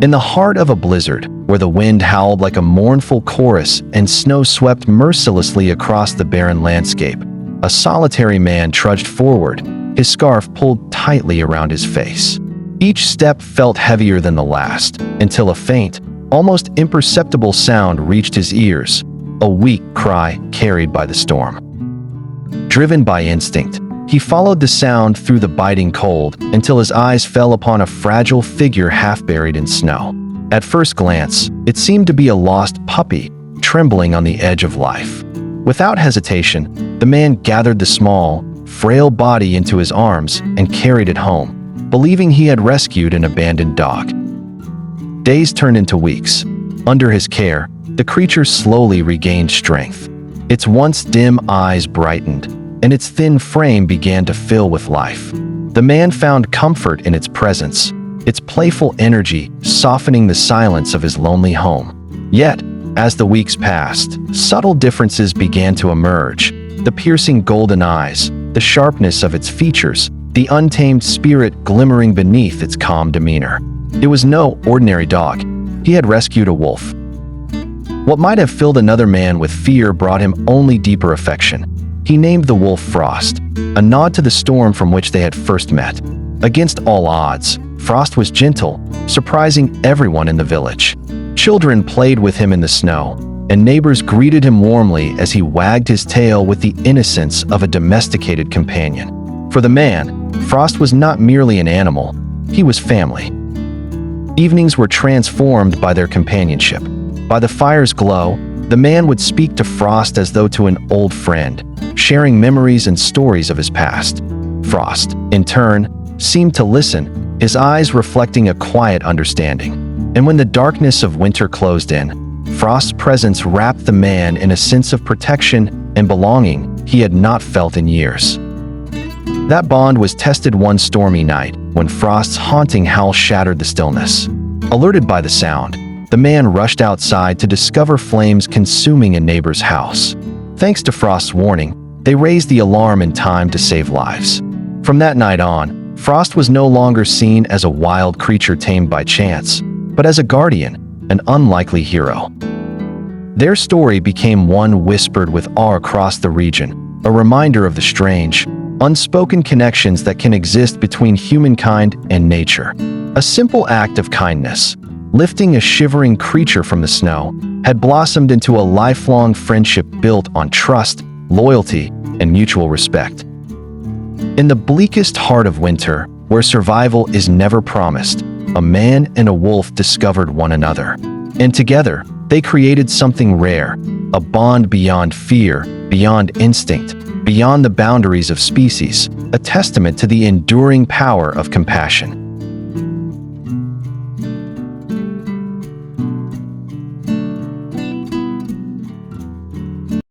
In the heart of a blizzard, where the wind howled like a mournful chorus and snow swept mercilessly across the barren landscape, a solitary man trudged forward, his scarf pulled tightly around his face. Each step felt heavier than the last, until a faint, almost imperceptible sound reached his ears, a weak cry carried by the storm. Driven by instinct, he followed the sound through the biting cold until his eyes fell upon a fragile figure half buried in snow. At first glance, it seemed to be a lost puppy, trembling on the edge of life. Without hesitation, the man gathered the small, frail body into his arms and carried it home, believing he had rescued an abandoned dog. Days turned into weeks. Under his care, the creature slowly regained strength. Its once dim eyes brightened, and its thin frame began to fill with life. The man found comfort in its presence, its playful energy softening the silence of his lonely home. Yet, as the weeks passed, subtle differences began to emerge. The piercing golden eyes, the sharpness of its features, the untamed spirit glimmering beneath its calm demeanor. It was no ordinary dog. He had rescued a wolf. What might have filled another man with fear brought him only deeper affection. He named the wolf Frost, a nod to the storm from which they had first met. Against all odds, Frost was gentle, surprising everyone in the village. Children played with him in the snow, and neighbors greeted him warmly as he wagged his tail with the innocence of a domesticated companion. For the man, Frost was not merely an animal, he was family. Evenings were transformed by their companionship. By the fire's glow, the man would speak to Frost as though to an old friend, sharing memories and stories of his past. Frost, in turn, seemed to listen, his eyes reflecting a quiet understanding. And when the darkness of winter closed in, Frost's presence wrapped the man in a sense of protection and belonging he had not felt in years. That bond was tested one stormy night when Frost's haunting howl shattered the stillness. Alerted by the sound, the man rushed outside to discover flames consuming a neighbor's house. Thanks to Frost's warning, they raised the alarm in time to save lives. From that night on, Frost was no longer seen as a wild creature tamed by chance, but as a guardian, an unlikely hero. Their story became one whispered with awe across the region, a reminder of the strange, unspoken connections that can exist between humankind and nature. A simple act of kindness, lifting a shivering creature from the snow, had blossomed into a lifelong friendship built on trust, loyalty, and mutual respect. In the bleakest heart of winter, where survival is never promised, a man and a wolf discovered one another. And together, they created something rare, a bond beyond fear, beyond instinct, beyond the boundaries of species, a testament to the enduring power of compassion.